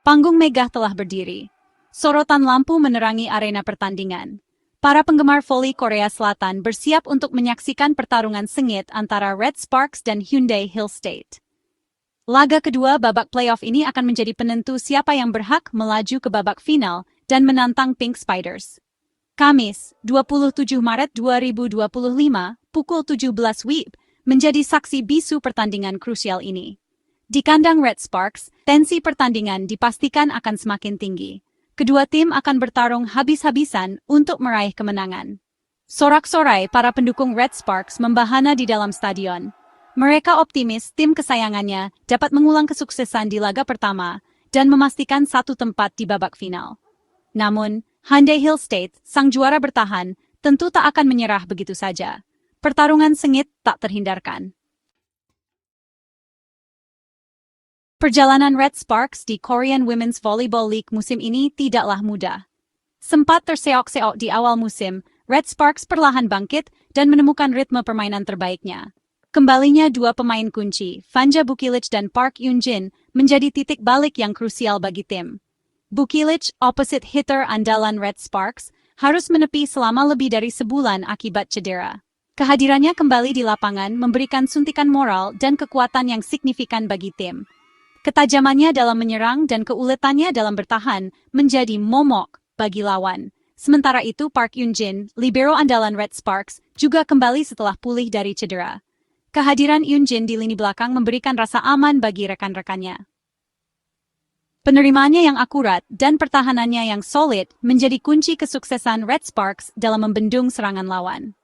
Panggung megah telah berdiri. Sorotan lampu menerangi arena pertandingan. Para penggemar voli Korea Selatan bersiap untuk menyaksikan pertarungan sengit antara Red Sparks dan Hyundai Hill State. Laga kedua babak playoff ini akan menjadi penentu siapa yang berhak melaju ke babak final dan menantang Pink Spiders. Kamis, 27 Maret 2025, pukul 17 WIB, menjadi saksi bisu pertandingan krusial ini. Di kandang Red Sparks, tensi pertandingan dipastikan akan semakin tinggi. Kedua tim akan bertarung habis-habisan untuk meraih kemenangan. Sorak-sorai para pendukung Red Sparks membahana di dalam stadion. Mereka optimis tim kesayangannya dapat mengulang kesuksesan di laga pertama dan memastikan satu tempat di babak final. Namun, Hyundai Hill State, sang juara bertahan, tentu tak akan menyerah begitu saja. Pertarungan sengit tak terhindarkan. Perjalanan Red Sparks di Korean Women's Volleyball League musim ini tidaklah mudah. Sempat terseok-seok di awal musim, Red Sparks perlahan bangkit dan menemukan ritme permainan terbaiknya. Kembalinya dua pemain kunci, Vanja Bukilic dan Park Yoon-jin, menjadi titik balik yang krusial bagi tim. Bukilic, opposite hitter andalan Red Sparks, harus menepi selama lebih dari sebulan akibat cedera. Kehadirannya kembali di lapangan memberikan suntikan moral dan kekuatan yang signifikan bagi tim. Ketajamannya dalam menyerang dan keuletannya dalam bertahan menjadi momok bagi lawan. Sementara itu Park Yoon-jin, libero andalan Red Sparks, juga kembali setelah pulih dari cedera. Kehadiran Yoon-jin di lini belakang memberikan rasa aman bagi rekan-rekannya. Penerimaannya yang akurat dan pertahanannya yang solid menjadi kunci kesuksesan Red Sparks dalam membendung serangan lawan.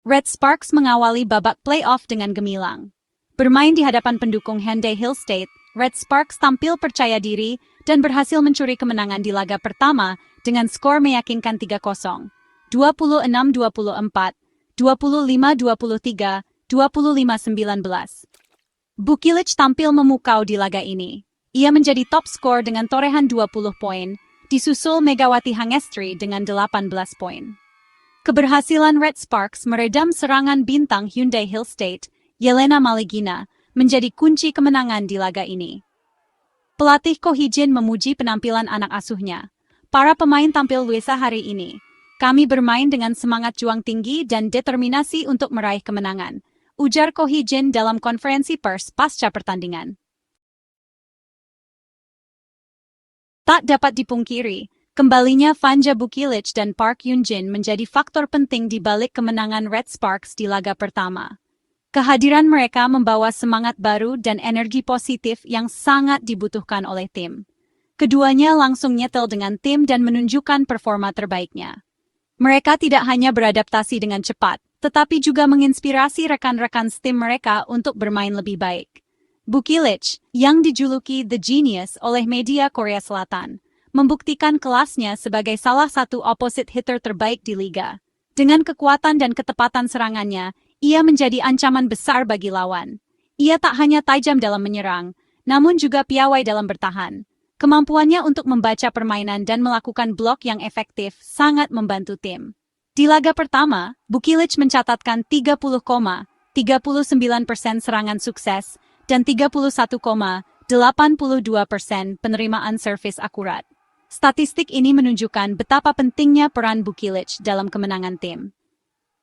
Red Sparks mengawali babak playoff dengan gemilang. Bermain di hadapan pendukung Hyundai Hill State, Red Sparks tampil percaya diri dan berhasil mencuri kemenangan di laga pertama dengan skor meyakinkan 3-0. 26-24, 25-23, 25-19. Bukilic tampil memukau di laga ini. Ia menjadi top skor dengan torehan 20 poin, disusul Megawati Hangestri dengan 18 poin. Keberhasilan Red Sparks meredam serangan bintang Hyundai Hill State, Yelena Maligina, menjadi kunci kemenangan di laga ini. Pelatih Ko Hee-jin memuji penampilan anak asuhnya. Para pemain tampil luasa hari ini. Kami bermain dengan semangat juang tinggi dan determinasi untuk meraih kemenangan, ujar Ko Hee-jin dalam konferensi pers pasca pertandingan. Tak dapat dipungkiri, kembalinya Vanja Bukilic dan Park Yoon-jin menjadi faktor penting di balik kemenangan Red Sparks di laga pertama. Kehadiran mereka membawa semangat baru dan energi positif yang sangat dibutuhkan oleh tim. Keduanya langsung nyetel dengan tim dan menunjukkan performa terbaiknya. Mereka tidak hanya beradaptasi dengan cepat, tetapi juga menginspirasi rekan-rekan tim mereka untuk bermain lebih baik. Bukilic, yang dijuluki The Genius oleh media Korea Selatan, membuktikan kelasnya sebagai salah satu opposite hitter terbaik di liga. Dengan kekuatan dan ketepatan serangannya, ia menjadi ancaman besar bagi lawan. Ia tak hanya tajam dalam menyerang, namun juga piawai dalam bertahan. Kemampuannya untuk membaca permainan dan melakukan blok yang efektif sangat membantu tim. Di laga pertama, Bukilic mencatatkan 30,39% serangan sukses dan 31,82% penerimaan servis akurat. Statistik ini menunjukkan betapa pentingnya peran Bukilic dalam kemenangan tim.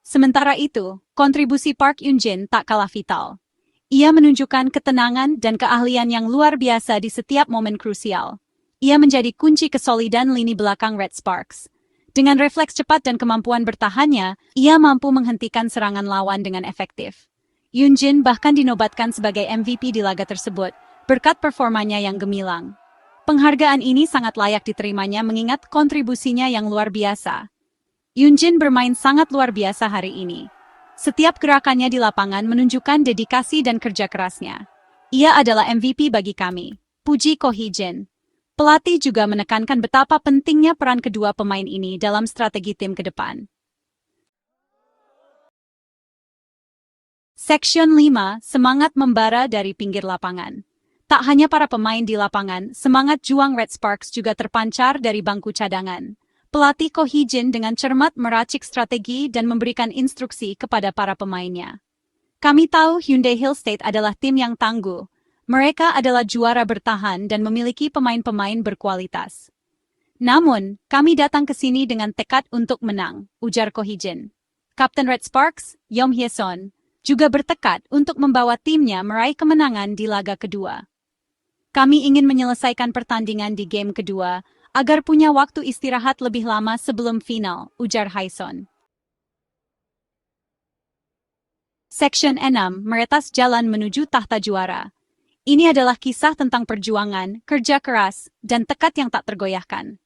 Sementara itu, kontribusi Park Yoon-jin tak kalah vital. Ia menunjukkan ketenangan dan keahlian yang luar biasa di setiap momen krusial. Ia menjadi kunci kesolidan lini belakang Red Sparks. Dengan refleks cepat dan kemampuan bertahannya, ia mampu menghentikan serangan lawan dengan efektif. Yoon-jin bahkan dinobatkan sebagai MVP di laga tersebut, berkat performanya yang gemilang. Penghargaan ini sangat layak diterimanya mengingat kontribusinya yang luar biasa. Yoon-jin bermain sangat luar biasa hari ini. Setiap gerakannya di lapangan menunjukkan dedikasi dan kerja kerasnya. Ia adalah MVP bagi kami, puji Ko Hee-jin. Pelatih juga menekankan betapa pentingnya peran kedua pemain ini dalam strategi tim ke depan. Section 5, semangat membara dari pinggir lapangan. Tak hanya para pemain di lapangan, semangat juang Red Sparks juga terpancar dari bangku cadangan. Pelatih Ko Hee-jin dengan cermat meracik strategi dan memberikan instruksi kepada para pemainnya. Kami tahu Hyundai Hill State adalah tim yang tangguh. Mereka adalah juara bertahan dan memiliki pemain-pemain berkualitas. Namun, kami datang ke sini dengan tekad untuk menang, ujar Ko Hee-jin. Kapten Red Sparks, Yeom Hye-son, juga bertekad untuk membawa timnya meraih kemenangan di laga kedua. Kami ingin menyelesaikan pertandingan di game kedua agar punya waktu istirahat lebih lama sebelum final, ujar Hae-son. Section 6, Meretas Jalan Menuju Tahta Juara. Ini adalah kisah tentang perjuangan, kerja keras, dan tekad yang tak tergoyahkan.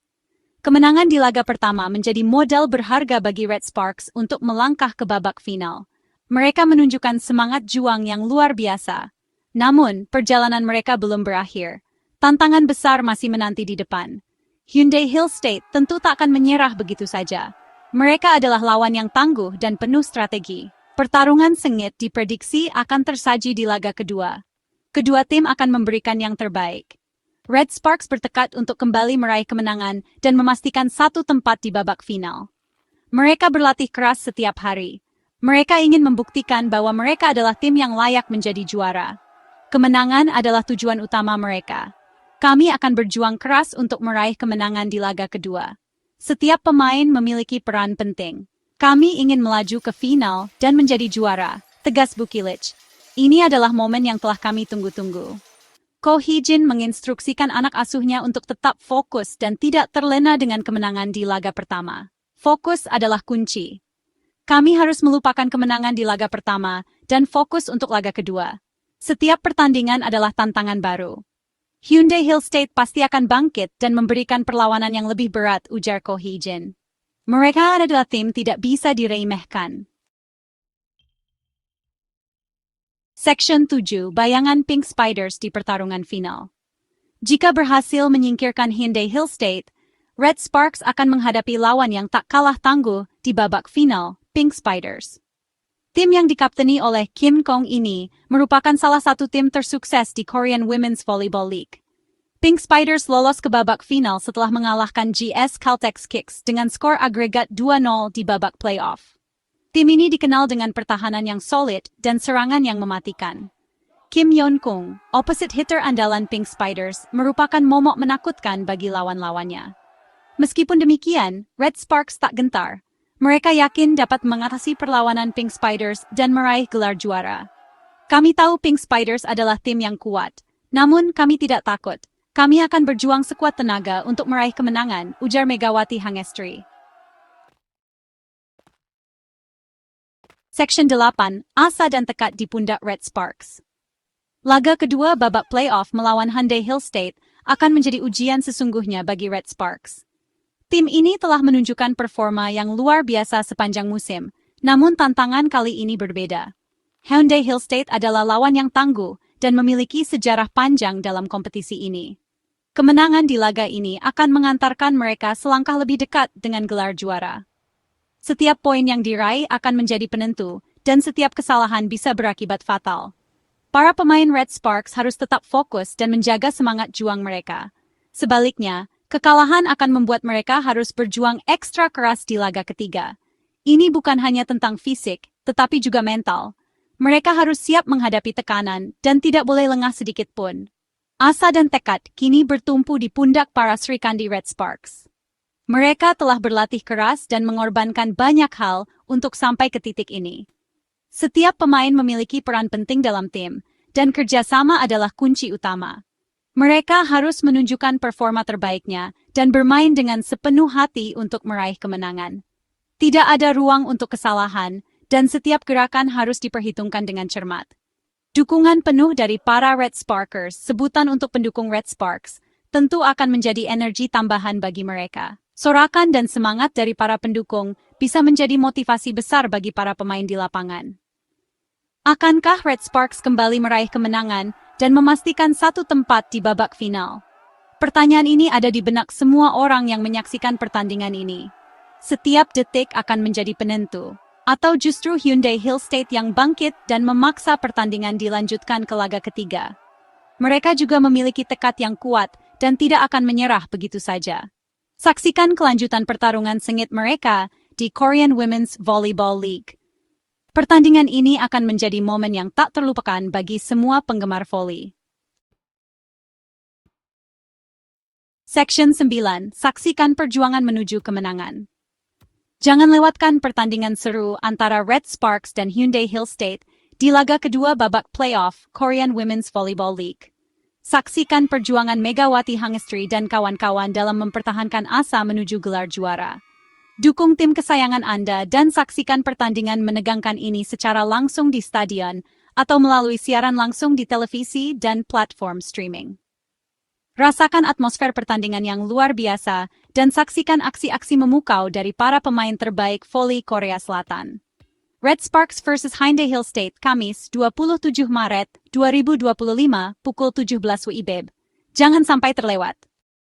Kemenangan di laga pertama menjadi modal berharga bagi Red Sparks untuk melangkah ke babak final. Mereka menunjukkan semangat juang yang luar biasa. Namun, perjalanan mereka belum berakhir. Tantangan besar masih menanti di depan. Hyundai Hill State tentu tak akan menyerah begitu saja. Mereka adalah lawan yang tangguh dan penuh strategi. Pertarungan sengit diprediksi akan tersaji di laga kedua. Kedua tim akan memberikan yang terbaik. Red Sparks bertekad untuk kembali meraih kemenangan dan memastikan satu tempat di babak final. Mereka berlatih keras setiap hari. Mereka ingin membuktikan bahwa mereka adalah tim yang layak menjadi juara. Kemenangan adalah tujuan utama mereka. Kami akan berjuang keras untuk meraih kemenangan di laga kedua. Setiap pemain memiliki peran penting. Kami ingin melaju ke final dan menjadi juara, tegas Bukilich. Ini adalah momen yang telah kami tunggu-tunggu. Ko Hee-jin menginstruksikan anak asuhnya untuk tetap fokus dan tidak terlena dengan kemenangan di laga pertama. Fokus adalah kunci. Kami harus melupakan kemenangan di laga pertama dan fokus untuk laga kedua. Setiap pertandingan adalah tantangan baru. Hyundai Hill State pasti akan bangkit dan memberikan perlawanan yang lebih berat, ujar Ko Hee-jin. Mereka adalah tim tidak bisa diremehkan. Section 7, Bayangan Pink Spiders di pertarungan final. Jika berhasil menyingkirkan Hyundai Hill State, Red Sparks akan menghadapi lawan yang tak kalah tangguh di babak final, Pink Spiders. Tim yang dikapteni oleh Kim Kong ini merupakan salah satu tim tersukses di Korean Women's Volleyball League. Pink Spiders lolos ke babak final setelah mengalahkan GS Caltex Kicks dengan skor agregat 2-0 di babak playoff. Tim ini dikenal dengan pertahanan yang solid dan serangan yang mematikan. Kim Yeon-kung, opposite hitter andalan Pink Spiders, merupakan momok menakutkan bagi lawan-lawannya. Meskipun demikian, Red Sparks tak gentar. Mereka yakin dapat mengatasi perlawanan Pink Spiders dan meraih gelar juara. Kami tahu Pink Spiders adalah tim yang kuat, namun kami tidak takut. Kami akan berjuang sekuat tenaga untuk meraih kemenangan, ujar Megawati Hangestri. Section 8, Asa dan Tekad di Pundak Red Sparks. Laga kedua babak playoff melawan Hyundai Hill State akan menjadi ujian sesungguhnya bagi Red Sparks. Tim ini telah menunjukkan performa yang luar biasa sepanjang musim, namun tantangan kali ini berbeda. Hyundai Hill State adalah lawan yang tangguh dan memiliki sejarah panjang dalam kompetisi ini. Kemenangan di laga ini akan mengantarkan mereka selangkah lebih dekat dengan gelar juara. Setiap poin yang diraih akan menjadi penentu, dan setiap kesalahan bisa berakibat fatal. Para pemain Red Sparks harus tetap fokus dan menjaga semangat juang mereka. Sebaliknya, kekalahan akan membuat mereka harus berjuang ekstra keras di laga ketiga. Ini bukan hanya tentang fisik, tetapi juga mental. Mereka harus siap menghadapi tekanan dan tidak boleh lengah sedikit pun. Asa dan tekad kini bertumpu di pundak para Sri Kandi Red Sparks. Mereka telah berlatih keras dan mengorbankan banyak hal untuk sampai ke titik ini. Setiap pemain memiliki peran penting dalam tim, dan kerjasama adalah kunci utama. Mereka harus menunjukkan performa terbaiknya dan bermain dengan sepenuh hati untuk meraih kemenangan. Tidak ada ruang untuk kesalahan, dan setiap gerakan harus diperhitungkan dengan cermat. Dukungan penuh dari para Red Sparkers, sebutan untuk pendukung Red Sparks, tentu akan menjadi energi tambahan bagi mereka. Sorakan dan semangat dari para pendukung bisa menjadi motivasi besar bagi para pemain di lapangan. Akankah Red Sparks kembali meraih kemenangan dan memastikan satu tempat di babak final? Pertanyaan ini ada di benak semua orang yang menyaksikan pertandingan ini. Setiap detik akan menjadi penentu. Atau justru Hyundai Hill State yang bangkit dan memaksa pertandingan dilanjutkan ke laga ketiga. Mereka juga memiliki tekad yang kuat dan tidak akan menyerah begitu saja. Saksikan kelanjutan pertarungan sengit mereka di Korean Women's Volleyball League. Pertandingan ini akan menjadi momen yang tak terlupakan bagi semua penggemar voli. Section 9. Saksikan perjuangan menuju kemenangan. Jangan lewatkan pertandingan seru antara Red Sparks dan Hyundai Hill State di laga kedua babak playoff Korean Women's Volleyball League. Saksikan perjuangan Megawati Hangestri dan kawan-kawan dalam mempertahankan asa menuju gelar juara. Dukung tim kesayangan Anda dan saksikan pertandingan menegangkan ini secara langsung di stadion atau melalui siaran langsung di televisi dan platform streaming. Rasakan atmosfer pertandingan yang luar biasa dan saksikan aksi-aksi memukau dari para pemain terbaik voli Korea Selatan. Red Sparks vs Hyundai Hill State, Kamis, 27 Maret 2025, pukul 17 WIB. Jangan sampai terlewat.